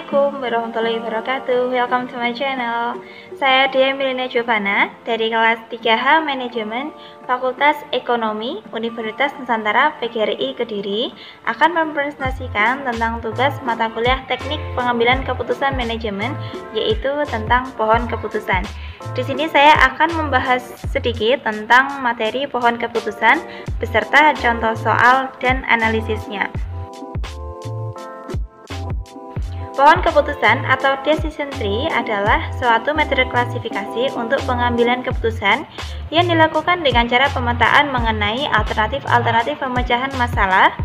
Assalamualaikum warahmatullahi wabarakatuh. Welcome to my channel. Saya Dia Milena Jovana dari kelas 3H Manajemen Fakultas Ekonomi Universitas Nusantara PGRI Kediri akan mempresentasikan tentang tugas mata kuliah Teknik Pengambilan Keputusan Manajemen, yaitu tentang pohon keputusan. Di sini saya akan membahas sedikit tentang materi pohon keputusan beserta contoh soal dan analisisnya. Pohon keputusan atau decision tree adalah suatu metode klasifikasi untuk pengambilan keputusan yang dilakukan dengan cara pemetaan mengenai alternatif-alternatif pemecahan masalah,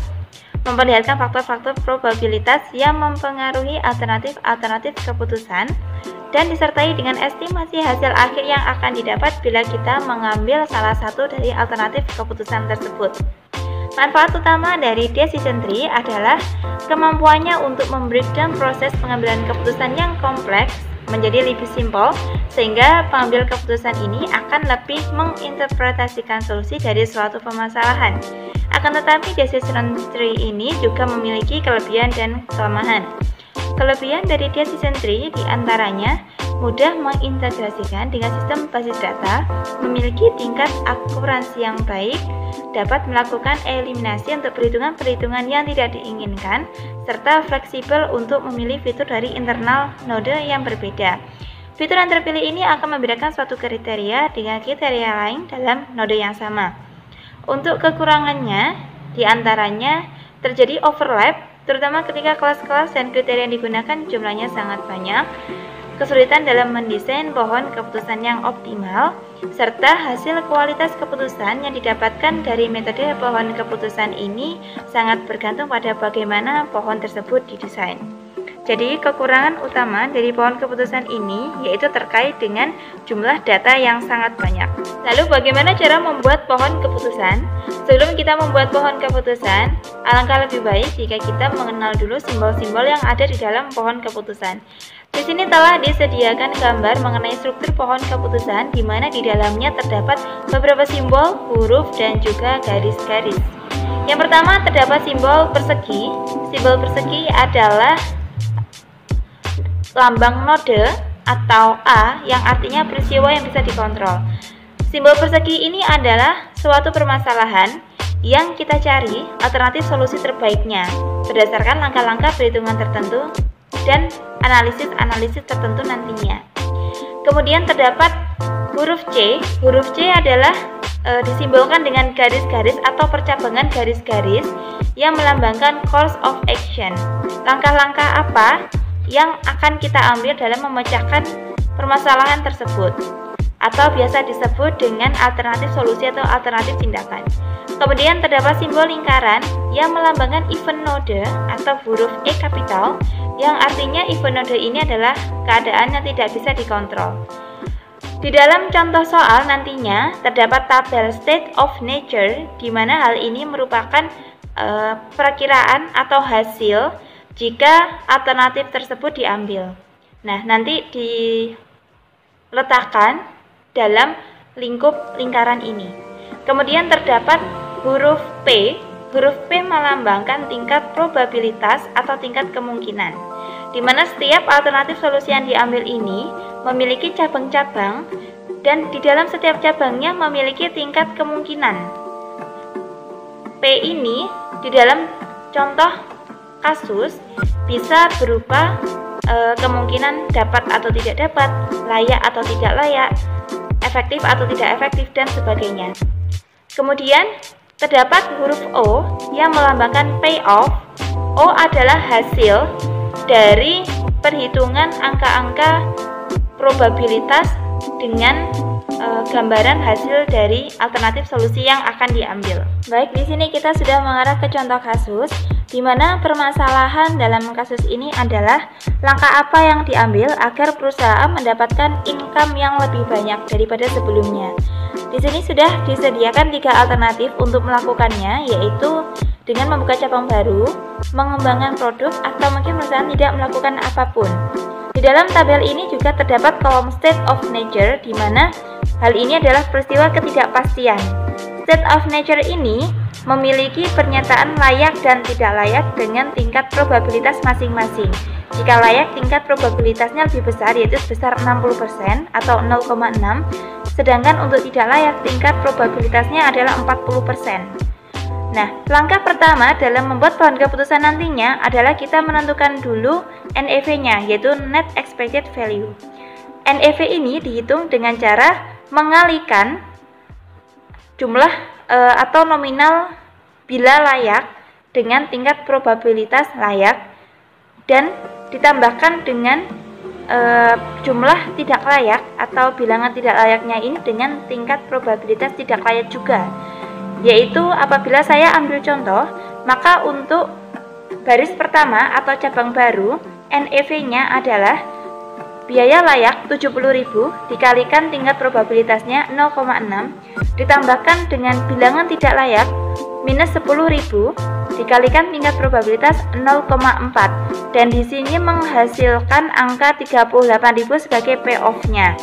memperlihatkan faktor-faktor probabilitas yang mempengaruhi alternatif-alternatif keputusan, dan disertai dengan estimasi hasil akhir yang akan didapat bila kita mengambil salah satu dari alternatif keputusan tersebut. Manfaat utama dari decision tree adalah kemampuannya untuk membreakdown proses pengambilan keputusan yang kompleks menjadi lebih simpel, sehingga pengambil keputusan ini akan lebih menginterpretasikan solusi dari suatu permasalahan. Akan tetapi decision tree ini juga memiliki kelebihan dan kelemahan. Kelebihan dari decision tree diantaranya mudah mengintegrasikan dengan sistem basis data, memiliki tingkat akurasi yang baik, dapat melakukan eliminasi untuk perhitungan-perhitungan yang tidak diinginkan, serta fleksibel untuk memilih fitur dari internal node yang berbeda. Fitur yang terpilih ini akan membedakan suatu kriteria dengan kriteria lain dalam node yang sama. Untuk kekurangannya, diantaranya terjadi overlap, terutama ketika kelas-kelas dan kriteria yang digunakan jumlahnya sangat banyak, kesulitan dalam mendesain pohon keputusan yang optimal, serta hasil kualitas keputusan yang didapatkan dari metode pohon keputusan ini sangat bergantung pada bagaimana pohon tersebut didesain. Jadi kekurangan utama dari pohon keputusan ini yaitu terkait dengan jumlah data yang sangat banyak. Lalu bagaimana cara membuat pohon keputusan? Sebelum kita membuat pohon keputusan, alangkah lebih baik jika kita mengenal dulu simbol-simbol yang ada di dalam pohon keputusan. Di sini telah disediakan gambar mengenai struktur pohon keputusan, di mana di dalamnya terdapat beberapa simbol, huruf, dan juga garis-garis. Yang pertama terdapat simbol persegi. Simbol persegi adalah lambang node atau A yang artinya peristiwa yang bisa dikontrol. Simbol persegi ini adalah suatu permasalahan yang kita cari alternatif solusi terbaiknya berdasarkan langkah-langkah perhitungan tertentu dan analisis tertentu nantinya. Kemudian terdapat huruf C. Huruf C adalah disimbolkan dengan garis-garis atau percabangan garis-garis yang melambangkan course of action. Langkah-langkah apa yang akan kita ambil dalam memecahkan permasalahan tersebut, atau biasa disebut dengan alternatif solusi atau alternatif tindakan. Kemudian terdapat simbol lingkaran yang melambangkan event node atau huruf E kapital, yang artinya event node ini adalah keadaan yang tidak bisa dikontrol. Di dalam contoh soal nantinya terdapat tabel state of nature, di mana hal ini merupakan perakiraan atau hasil jika alternatif tersebut diambil. Nah, nanti diletakkan dalam lingkup lingkaran ini. Kemudian terdapat huruf P. Huruf P melambangkan tingkat probabilitas atau tingkat kemungkinan, di mana setiap alternatif solusi yang diambil ini memiliki cabang-cabang, dan di dalam setiap cabangnya memiliki tingkat kemungkinan. P ini di dalam contoh kasus bisa berupa kemungkinan dapat atau tidak dapat, layak atau tidak layak, efektif atau tidak efektif, dan sebagainya. Kemudian terdapat huruf O yang melambangkan payoff. O adalah hasil dari perhitungan angka-angka probabilitas dengan gambaran hasil dari alternatif solusi yang akan diambil. Baik, di sini kita sudah mengarah ke contoh kasus, di mana permasalahan dalam kasus ini adalah langkah apa yang diambil agar perusahaan mendapatkan income yang lebih banyak daripada sebelumnya. Di sini sudah disediakan 3 alternatif untuk melakukannya, yaitu dengan membuka cabang baru, mengembangkan produk, atau mungkin perusahaan tidak melakukan apapun. Di dalam tabel ini juga terdapat kolom state of nature, di mana hal ini adalah peristiwa ketidakpastian. State of nature ini memiliki pernyataan layak dan tidak layak dengan tingkat probabilitas masing-masing. Jika layak, tingkat probabilitasnya lebih besar, yaitu sebesar 60% atau 0,6, sedangkan untuk tidak layak, tingkat probabilitasnya adalah 40%. Nah, langkah pertama dalam membuat pohon keputusan nantinya adalah kita menentukan dulu NEV-nya, yaitu Net Expected Value. NEV ini dihitung dengan cara mengalikan jumlah atau nominal bila layak dengan tingkat probabilitas layak dan ditambahkan dengan jumlah tidak layak atau bilangan tidak layaknya ini dengan tingkat probabilitas tidak layak juga. Yaitu apabila saya ambil contoh, maka untuk baris pertama atau cabang baru, NEV-nya adalah biaya layak 70.000 dikalikan tingkat probabilitasnya 0,6 ditambahkan dengan bilangan tidak layak minus 10.000 dikalikan tingkat probabilitas 0,4, dan di sini menghasilkan angka 38.000 sebagai payoff-nya.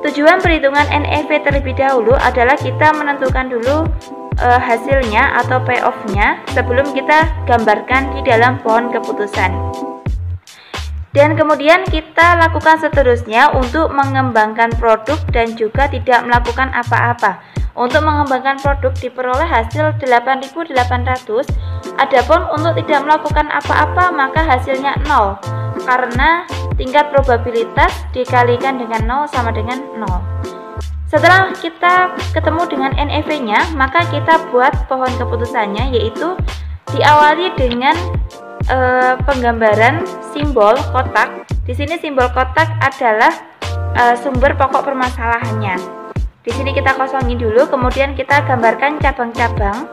Tujuan perhitungan NEV terlebih dahulu adalah kita menentukan dulu hasilnya atau payoff-nya sebelum kita gambarkan di dalam pohon keputusan. Dan kemudian kita lakukan seterusnya untuk mengembangkan produk dan juga tidak melakukan apa-apa. Untuk mengembangkan produk diperoleh hasil 8.800, adapun untuk tidak melakukan apa-apa maka hasilnya 0, karena tingkat probabilitas dikalikan dengan 0 sama dengan 0. Setelah kita ketemu dengan NEV-nya, maka kita buat pohon keputusannya, yaitu diawali dengan penggambaran simbol kotak. Di sini simbol kotak adalah sumber pokok permasalahannya. Di sini kita kosongin dulu, kemudian kita gambarkan cabang-cabang.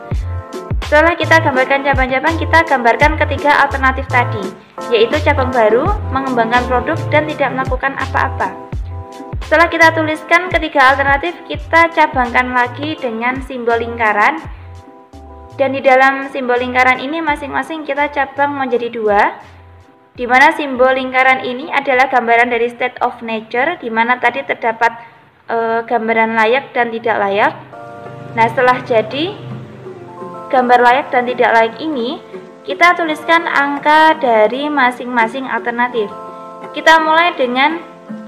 Setelah kita gambarkan cabang-cabang, kita gambarkan ketiga alternatif tadi, yaitu cabang baru, mengembangkan produk, dan tidak melakukan apa-apa. Setelah kita tuliskan ketiga alternatif, kita cabangkan lagi dengan simbol lingkaran. Dan di dalam simbol lingkaran ini masing-masing kita cabang menjadi dua, di mana simbol lingkaran ini adalah gambaran dari state of nature, di mana tadi terdapat gambaran layak dan tidak layak. Nah, setelah jadi gambar layak dan tidak layak ini, kita tuliskan angka dari masing-masing alternatif. Kita mulai dengan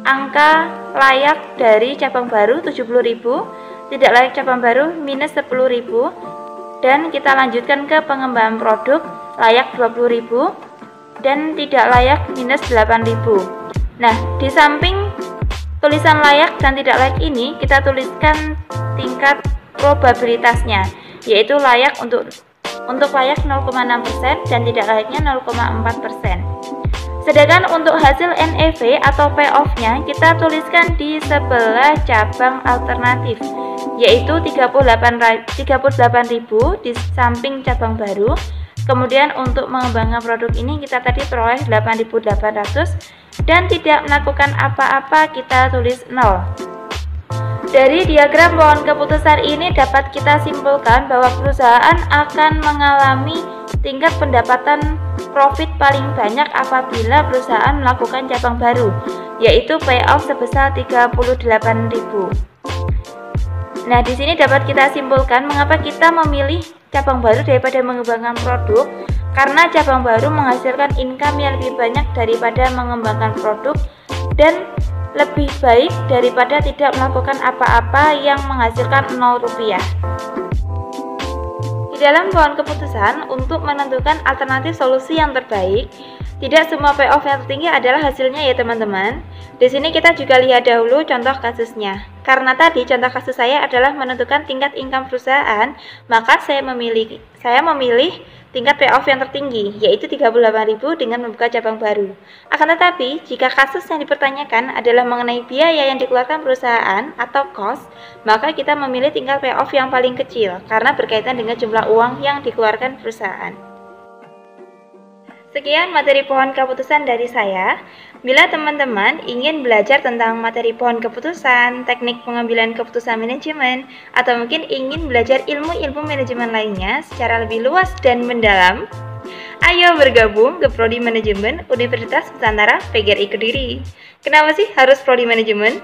angka layak dari cabang baru 70.000, tidak layak cabang baru minus 10.000, dan kita lanjutkan ke pengembangan produk layak 20.000 dan tidak layak minus 8.000. Nah, di samping tulisan layak dan tidak layak ini, kita tuliskan tingkat probabilitasnya, yaitu layak untuk layak 0,6% dan tidak layaknya 0,4%. Sedangkan untuk hasil NEV atau payoff-nya kita tuliskan di sebelah cabang alternatif, yaitu 38.000 di samping cabang baru. Kemudian untuk mengembangkan produk ini kita tadi peroleh 8.800 dan tidak melakukan apa-apa kita tulis 0. Dari diagram pohon keputusan ini dapat kita simpulkan bahwa perusahaan akan mengalami tingkat pendapatan profit paling banyak apabila perusahaan melakukan cabang baru, yaitu payoff sebesar 38.000. Nah, di sini dapat kita simpulkan mengapa kita memilih cabang baru daripada mengembangkan produk, karena cabang baru menghasilkan income yang lebih banyak daripada mengembangkan produk dan lebih baik daripada tidak melakukan apa-apa yang menghasilkan 0 rupiah. Di dalam pohon keputusan, untuk menentukan alternatif solusi yang terbaik, tidak semua payoff yang tertinggi adalah hasilnya ya teman-teman. Di sini kita juga lihat dahulu contoh kasusnya. Karena tadi contoh kasus saya adalah menentukan tingkat income perusahaan, maka saya memilih tingkat payoff yang tertinggi, yaitu 38.000 dengan membuka cabang baru. Akan tetapi, jika kasus yang dipertanyakan adalah mengenai biaya yang dikeluarkan perusahaan atau cost, maka kita memilih tingkat payoff yang paling kecil, karena berkaitan dengan jumlah uang yang dikeluarkan perusahaan. Sekian materi pohon keputusan dari saya. Bila teman-teman ingin belajar tentang materi pohon keputusan, teknik pengambilan keputusan manajemen, atau mungkin ingin belajar ilmu-ilmu manajemen lainnya secara lebih luas dan mendalam, ayo bergabung ke Prodi Manajemen Universitas Nusantara PGRI Kediri. Kenapa sih harus Prodi Manajemen?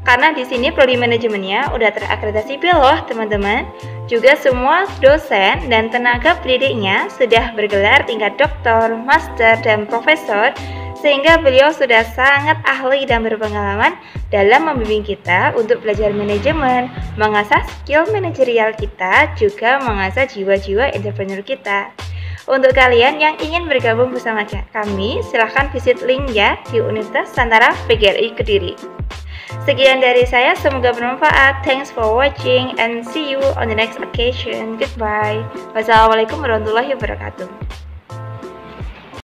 Karena di sini Prodi Manajemennya udah terakreditasi B loh teman-teman. Juga semua dosen dan tenaga pendidiknya sudah bergelar tingkat doktor, master, dan profesor, sehingga beliau sudah sangat ahli dan berpengalaman dalam membimbing kita untuk belajar manajemen, mengasah skill manajerial kita, juga mengasah jiwa-jiwa entrepreneur kita. Untuk kalian yang ingin bergabung bersama kami, silahkan visit link ya di Universitas Nusantara PGRI Kediri. Sekian dari saya, semoga bermanfaat. Thanks for watching and see you on the next occasion. Goodbye. Wassalamualaikum warahmatullahi wabarakatuh.